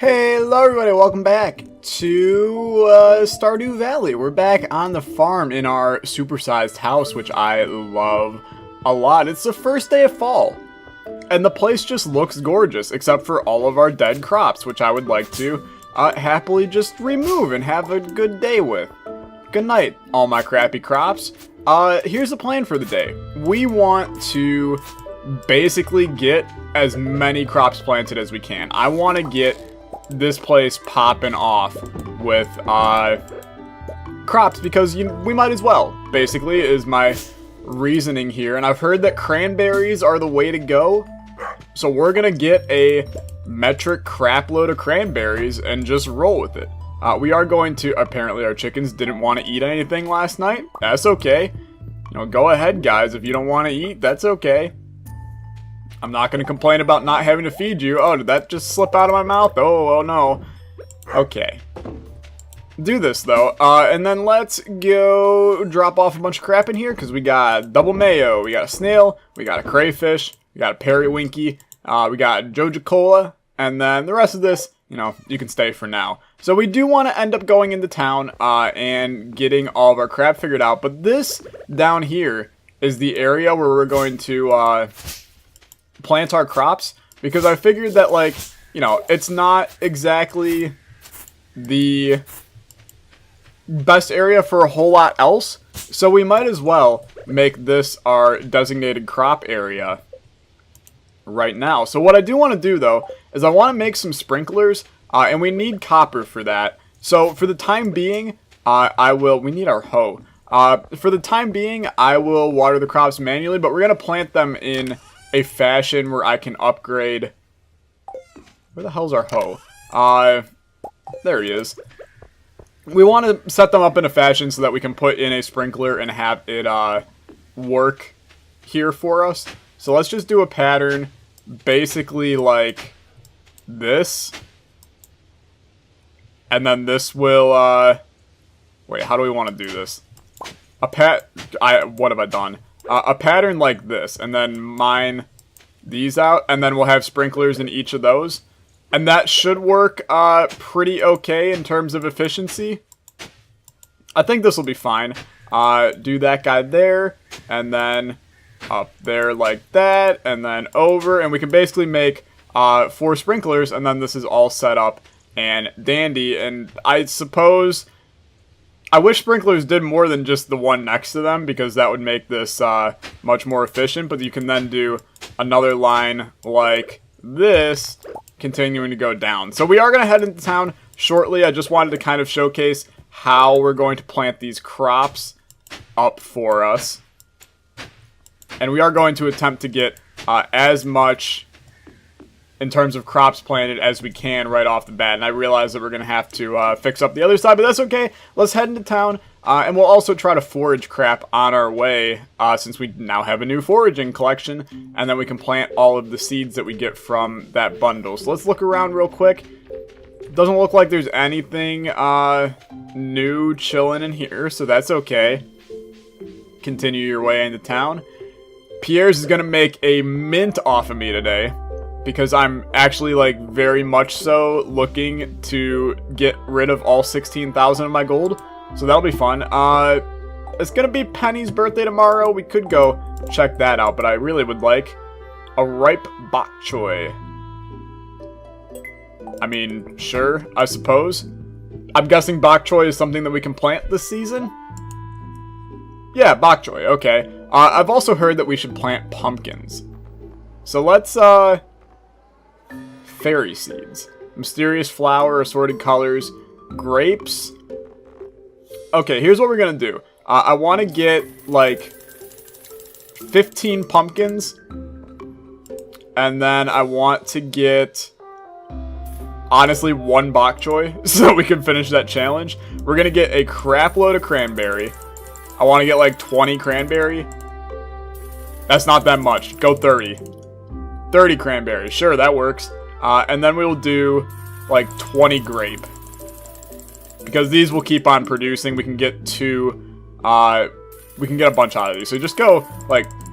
Hello everybody, welcome back to Stardew Valley. We're back on the farm in our supersized house, which I love a lot. It's the first day of fall, and the place just looks gorgeous, except for all of our dead crops, which I would like to happily just remove and have a good day with. Good night, all my crappy crops. Here's the plan for the day. We want to basically get as many crops planted as we can. I want to get this place popping off with crops because we might as well, basically, is my reasoning here. And I've heard that cranberries are the way to go, so we're gonna get a metric crap load of cranberries and just roll with it. We are going to, apparently our chickens didn't want to eat anything last night. That's okay. Go ahead guys, if you don't want to eat, that's okay. I'm not going to complain about not having to feed you. Oh, did that just slip out of my mouth? Oh no. Okay. Do this, though. And then let's go drop off a bunch of crap in here, because we got double mayo, we got a snail, we got a crayfish, we got a periwinky, we got Joja Cola, and then the rest of this, you can stay for now. So we do want to end up going into town and getting all of our crap figured out, but this down here is the area where we're going to plant our crops, because I figured that, it's not exactly the best area for a whole lot else, so we might as well make this our designated crop area right now. So what I do want to do, though, is I want to make some sprinklers, and we need copper for that. So for the time being, we need our hoe. For the time being, I will water the crops manually, but we're going to plant them in a fashion where I can upgrade. Where the hell's our hoe? There he is. We want to set them up in a fashion so that we can put in a sprinkler and have it work here for us. So let's just do a pattern basically like this. And then this will wait, how do we want to do this? What have I done? A pattern like this, and then mine these out, and then we'll have sprinklers in each of those. And that should work pretty okay in terms of efficiency. I think this will be fine. Do that guy there, and then up there like that, and then over, and we can basically make 4 sprinklers, and then this is all set up and dandy. And I suppose I wish sprinklers did more than just the one next to them, because that would make this much more efficient, but you can then do another line like this, continuing to go down. So we are going to head into town shortly. I just wanted to kind of showcase how we're going to plant these crops up for us. And we are going to attempt to get as much in terms of crops planted as we can right off the bat. And I realize that we're going to have to fix up the other side, but that's okay. Let's head into town, and we'll also try to forage crap on our way, since we now have a new foraging collection, and then we can plant all of the seeds that we get from that bundle. So let's look around real quick. Doesn't look like there's anything new chilling in here, so that's okay. Continue your way into town. Pierre's is going to make a mint off of me today, because I'm actually, very much so looking to get rid of all 16,000 of my gold. So that'll be fun. It's gonna be Penny's birthday tomorrow. We could go check that out, but I really would like a ripe bok choy. I mean, sure, I suppose. I'm guessing bok choy is something that we can plant this season? Yeah, bok choy, okay. I've also heard that we should plant pumpkins. So let's, fairy seeds. Mysterious flower, assorted colors, grapes. Okay, here's what we're gonna do. I want to get, 15 pumpkins. And then I want to get, honestly, 1 bok choy, so we can finish that challenge. We're gonna get a crap load of cranberry. I want to get, 20 cranberry. That's not that much. Go 30. 30 cranberry. Sure, that works. And then we will do 20 grape, because these will keep on producing. We can get a bunch out of these. So just go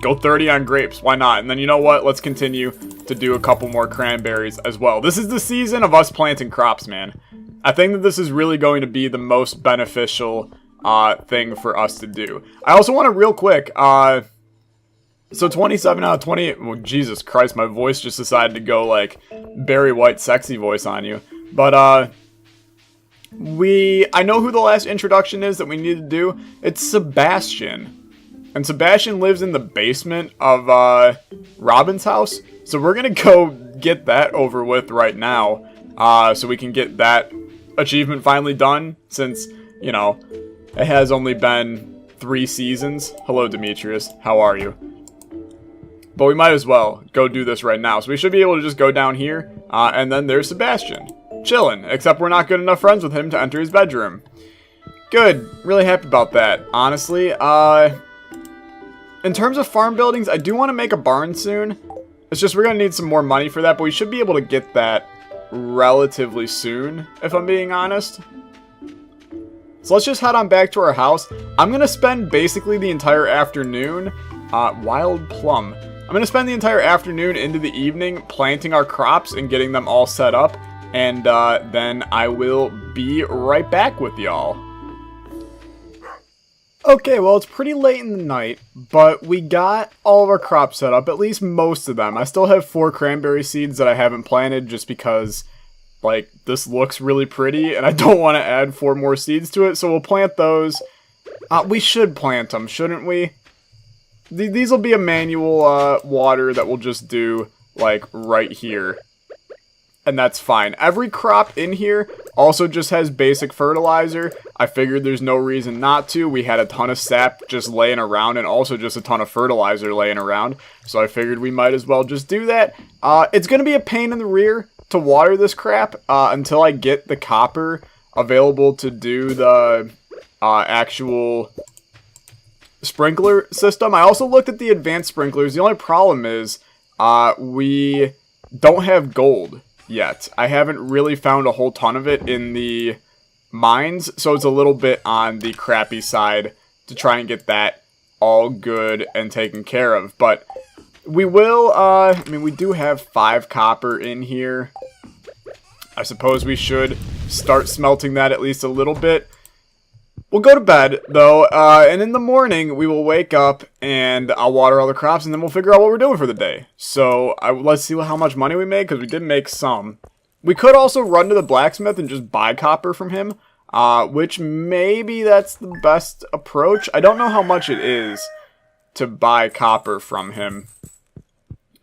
30 on grapes. Why not? And then you know what? Let's continue to do a couple more cranberries as well. This is the season of us planting crops, man. I think that this is really going to be the most beneficial thing for us to do. I also want to real quick, so 27 out of 28, well, Jesus Christ, my voice just decided to go like Barry White sexy voice on you. But, I know who the last introduction is that we need to do. It's Sebastian. And Sebastian lives in the basement of, Robin's house. So we're gonna go get that over with right now. So we can get that achievement finally done. Since, you know, it has only been 3 seasons. Hello, Demetrius. How are you? But we might as well go do this right now. So we should be able to just go down here. And then there's Sebastian. Chilling. Except we're not good enough friends with him to enter his bedroom. Good. Really happy about that. Honestly, in terms of farm buildings, I do want to make a barn soon. It's just we're going to need some more money for that. But we should be able to get that relatively soon, if I'm being honest. So let's just head on back to our house. I'm going to spend basically the entire afternoon. Wild plum. I'm going to spend the entire afternoon into the evening planting our crops and getting them all set up. And then I will be right back with y'all. Okay, well, it's pretty late in the night, but we got all of our crops set up, at least most of them. I still have 4 cranberry seeds that I haven't planted just because, like, this looks really pretty, and I don't want to add 4 more seeds to it, so we'll plant those. We should plant them, shouldn't we? These will be a manual water that we'll just do, like, right here. And that's fine. Every crop in here also just has basic fertilizer. I figured there's no reason not to. We had a ton of sap just laying around and also just a ton of fertilizer laying around. So I figured we might as well just do that. It's going to be a pain in the rear to water this crap until I get the copper available to do the actual sprinkler system. I also looked at the advanced sprinklers. The only problem is we don't have gold yet. I haven't really found a whole ton of it in the mines, so it's a little bit on the crappy side to try and get that all good and taken care of. But we will, I mean, we do have 5 copper in here. I suppose we should start smelting that at least a little bit. We'll go to bed, though, and in the morning, we will wake up, and I'll water all the crops, and then we'll figure out what we're doing for the day. So, let's see how much money we made, because we did make some. We could also run to the blacksmith and just buy copper from him, which maybe that's the best approach. I don't know how much it is to buy copper from him.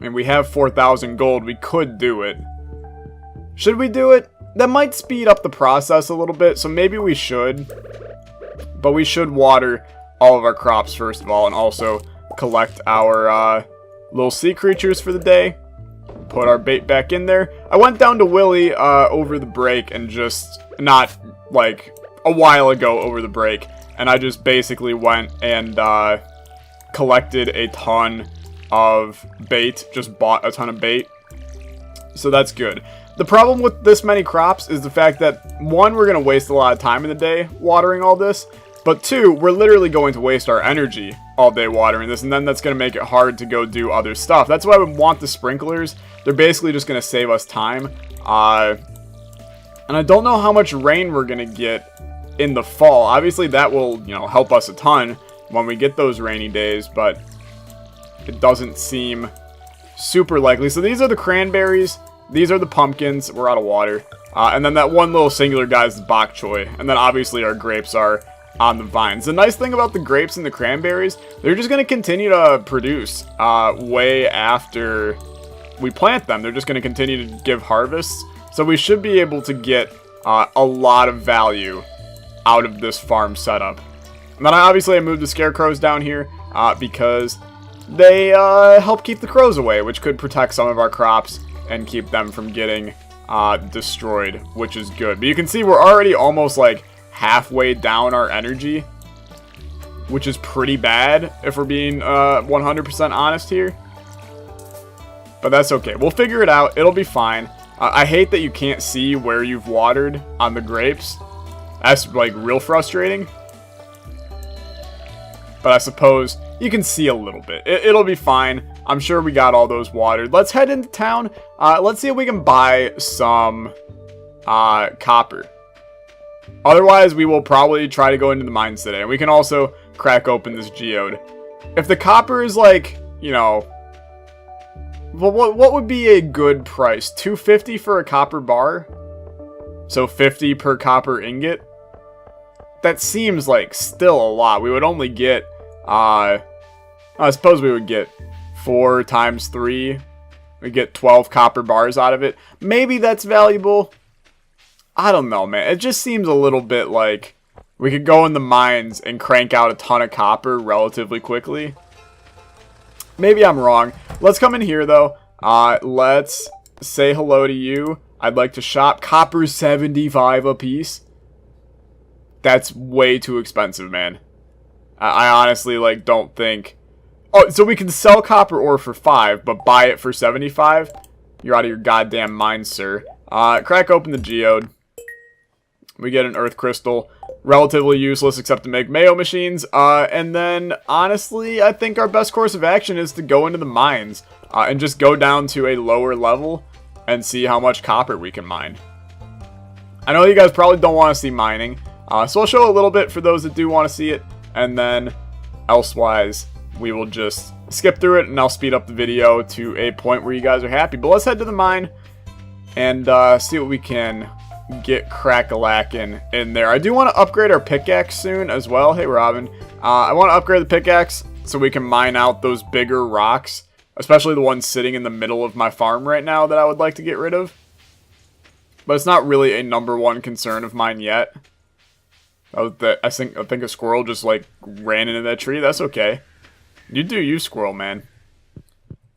I mean, we have 4,000 gold. We could do it. Should we do it? That might speed up the process a little bit, so maybe we should. But we should water all of our crops first of all, and also collect our little sea creatures for the day. Put our bait back in there. I went down to Willie over the break, and just, not like a while ago over the break, and I just basically went and collected a ton of bait, just bought a ton of bait. So that's good. The problem with this many crops is the fact that, 1, we're going to waste a lot of time in the day watering all this, but 2, we're literally going to waste our energy all day watering this, and then that's going to make it hard to go do other stuff. That's why we want the sprinklers. They're basically just going to save us time. And I don't know how much rain we're going to get in the fall. Obviously, that will, you know, help us a ton when we get those rainy days, but it doesn't seem super likely. So these are the cranberries. These are the pumpkins. We're out of water. And then that one little singular guy is the bok choy. And then obviously our grapes are on the vines. The nice thing about the grapes and the cranberries, they're just going to continue to produce way after we plant them. They're just going to continue to give harvests. So we should be able to get a lot of value out of this farm setup. And then I moved the scarecrows down here because they help keep the crows away, which could protect some of our crops and keep them from getting destroyed, which is good. But you can see we're already almost like halfway down our energy, which is pretty bad if we're being 100% honest here. But that's okay. We'll figure it out. It'll be fine. I hate that you can't see where you've watered on the grapes. That's like real frustrating. But I suppose you can see a little bit. It'll be fine. I'm sure we got all those watered. Let's head into town. Let's see if we can buy some copper. Otherwise, we will probably try to go into the mines today. And we can also crack open this geode. If the copper is like, you know... Well, what would be a good price? 250 for a copper bar? So 50 per copper ingot? That seems like still a lot. We would only get... I suppose we would get 4 times 3. We get 12 copper bars out of it. Maybe that's valuable. I don't know, man. It just seems a little bit like we could go in the mines and crank out a ton of copper relatively quickly. Maybe I'm wrong. Let's come in here, though. Let's say hello to you. I'd like to shop. Copper 75 a piece. That's way too expensive, man. I honestly, like, don't think... Oh, so we can sell copper ore for 5, but buy it for 75? You're out of your goddamn mind, sir. Crack open the geode. We get an earth crystal. Relatively useless except to make mayo machines. And then, honestly, I think our best course of action is to go into the mines. And just go down to a lower level and see how much copper we can mine. I know you guys probably don't want to see mining. So I'll show a little bit for those that do want to see it. And then, elsewise, we will just skip through it and I'll speed up the video to a point where you guys are happy. But let's head to the mine and see what we can get crack-a-lackin' in there. I do want to upgrade our pickaxe soon as well. Hey, Robin. I want to upgrade the pickaxe so we can mine out those bigger rocks, especially the ones sitting in the middle of my farm right now that I would like to get rid of. But it's not really a #1 concern of mine yet. I think a squirrel just, like, ran into that tree. That's okay. You do you, squirrel, man.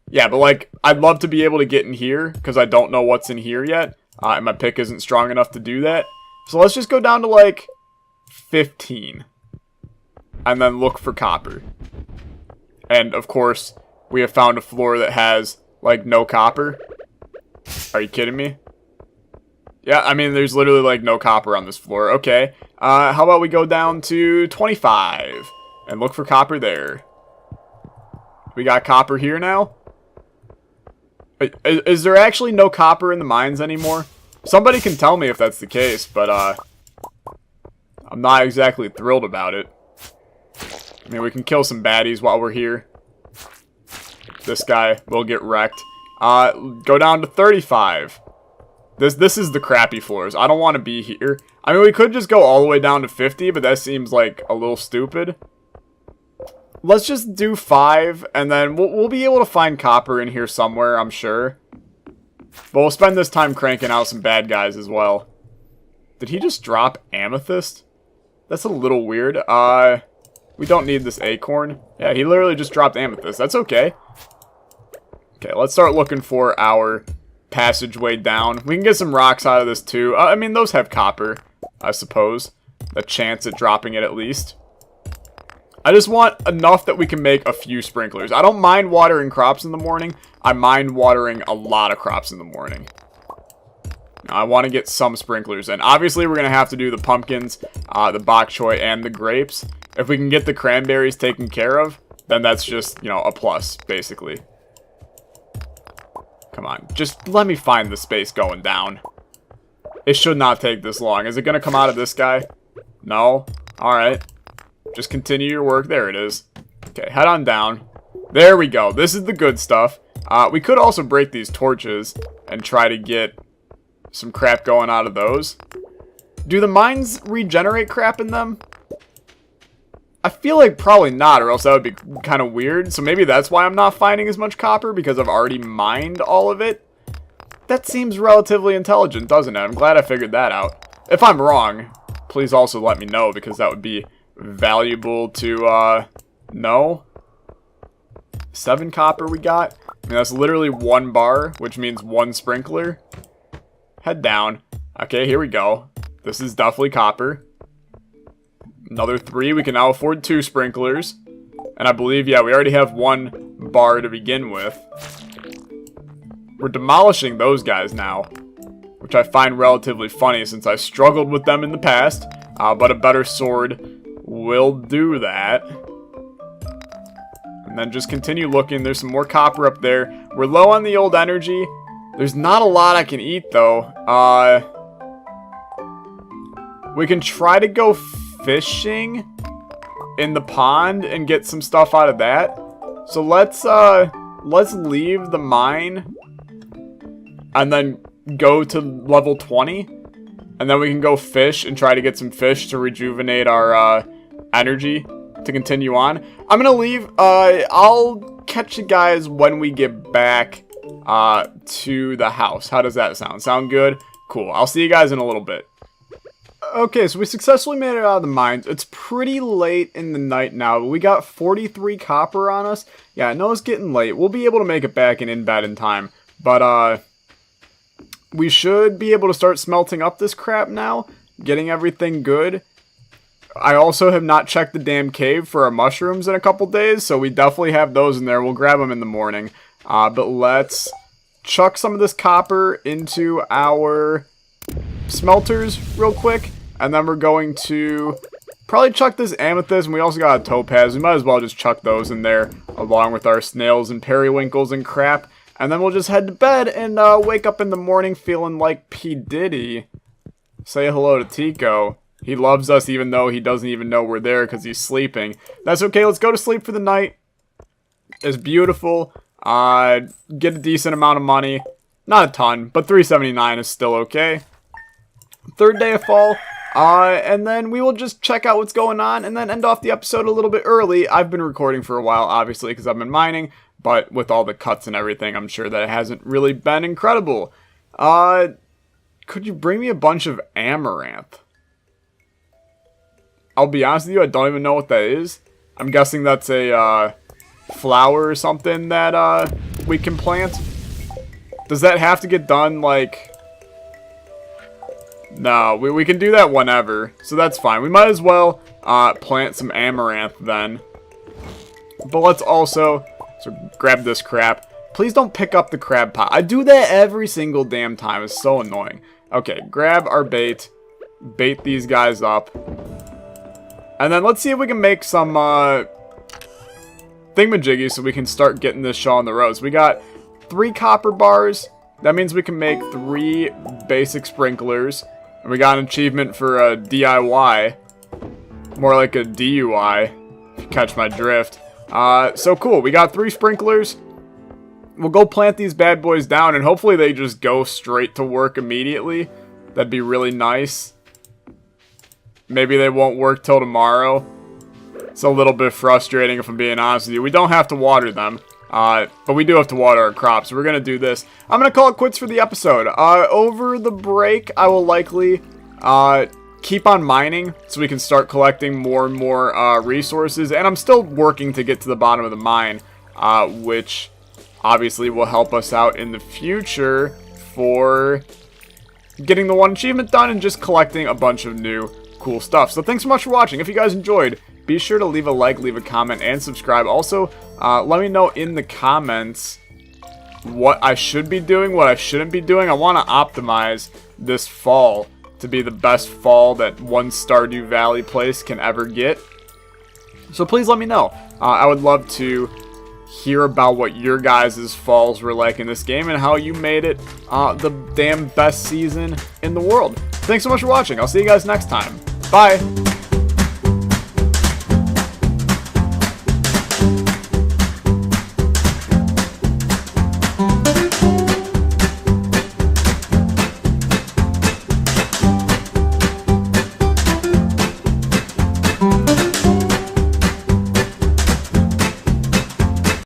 Yeah, but, like, I'd love to be able to get in here, because I don't know what's in here yet. And my pick isn't strong enough to do that. So let's just go down to, like, 15. And then look for copper. And, of course, we have found a floor that has, like, no copper. Are you kidding me? Yeah, I mean, there's literally, like, no copper on this floor. Okay. How about we go down to 25 and look for copper there. We got copper here now. Is there actually no copper in the mines anymore? Somebody can tell me if that's the case, but, I'm not exactly thrilled about it. I mean, we can kill some baddies while we're here. This guy will get wrecked. Go down to 35. This is the crappy floors. I don't want to be here. I mean, we could just go all the way down to 50, but that seems like a little stupid. Let's just do 5, and then we'll be able to find copper in here somewhere, I'm sure. But we'll spend this time cranking out some bad guys as well. Did he just drop amethyst? That's a little weird. We don't need this acorn. Yeah, he literally just dropped amethyst. That's okay. Okay, let's start looking for our passageway down. We can get some rocks out of this too. I mean, those have copper, I suppose. A chance at dropping it at least. I just want enough that we can make a few sprinklers. I don't mind watering crops in the morning. I mind watering a lot of crops in the morning. Now, I want to get some sprinklers in. Obviously, we're going to have to do the pumpkins, the bok choy, and the grapes. If we can get the cranberries taken care of, then that's just, you know, a plus, basically. Come on, just let me find the space going down. It should not take this long. Is it going to come out of this guy? No? Alright. Just continue your work. There it is. Okay, head on down. There we go. This is the good stuff. We could also break these torches and try to get some crap going out of those. Do the mines regenerate crap in them? I feel like probably not, or else that would be kind of weird. So maybe that's why I'm not finding as much copper, because I've already mined all of it. That seems relatively intelligent, doesn't it? I'm glad I figured that out. If I'm wrong, please also let me know, because that would be valuable to know. 7 copper we got. I mean, that's literally 1 bar, which means 1 sprinkler. Head down. Okay, here we go. This is definitely copper. Another 3. We can now afford 2 sprinklers. And I believe, yeah, we already have 1 bar to begin with. We're demolishing those guys now, which I find relatively funny since I struggled with them in the past. But a better sword will do that. And then just continue looking. There's some more copper up there. We're low on the old energy. There's not a lot I can eat, though. We can try to go fishing in the pond and get some stuff out of that. So let's leave the mine and then go to level 20. And then we can go fish and try to get some fish to rejuvenate our energy to continue on. I'm gonna leave. I'll catch you guys when we get back to the house. How does that sound? Sound good? Cool. I'll see you guys in a little bit. Okay, so we successfully made it out of the mines. It's pretty late in the night now, but we got 43 copper on us. Yeah, I know it's getting late. We'll be able to make it back and in bed in time. But, we should be able to start smelting up this crap now, getting everything good. I also have not checked the damn cave for our mushrooms in a couple days, so we definitely have those in there. We'll grab them in the morning. But let's chuck some of this copper into our smelters real quick. And then we're going to probably chuck this amethyst, and we also got a topaz. We might as well just chuck those in there along with our snails and periwinkles and crap. And then we'll just head to bed and wake up in the morning feeling like P. Diddy. Say hello to Tico. He loves us even though he doesn't even know we're there because he's sleeping. That's okay, let's go to sleep for the night. It's beautiful. Get a decent amount of money. Not a ton, but $3.79 is still okay. Third day of fall. And then we will just check out what's going on and then end off the episode a little bit early. I've been recording for a while, obviously, because I've been mining. But with all the cuts and everything, I'm sure that it hasn't really been incredible. Could you bring me a bunch of amaranth? I'll be honest with you, I don't even know what that is. I'm guessing that's a flower or something that we can plant. Does that have to get done, like... No, we can do that whenever, so that's fine. We might as well plant some amaranth then. But let's also... So grab this crap. Please don't pick up the crab pot. I do that every single damn time. It's so annoying. Okay, grab our bait. Bait these guys up. And then let's see if we can make some thingamajiggies so we can start getting this show on the road. So we got 3 copper bars. That means we can make 3 basic sprinklers. And we got an achievement for a DIY. More like a DUI, if you catch my drift. So cool, we got 3 sprinklers. We'll go plant these bad boys down, and hopefully they just go straight to work immediately. That'd be really nice. Maybe they won't work till tomorrow. It's a little bit frustrating if I'm being honest with you. We don't have to water them, but we do have to water our crops. So we're going to do this. I'm going to call it quits for the episode. Over the break, I will likely keep on mining so we can start collecting more and more resources. And I'm still working to get to the bottom of the mine, which obviously will help us out in the future for getting the 1 achievement done and just collecting a bunch of new cool stuff. So thanks so much for watching. If you guys enjoyed, be sure to leave a like, leave a comment, and subscribe. Also, let me know in the comments what I should be doing, what I shouldn't be doing. I want to optimize this fall to be the best fall that one Stardew Valley place can ever get. So please let me know. I would love to hear about what your guys' falls were like in this game and how you made it the damn best season in the world. Thanks so much for watching. I'll see you guys next time. Bye!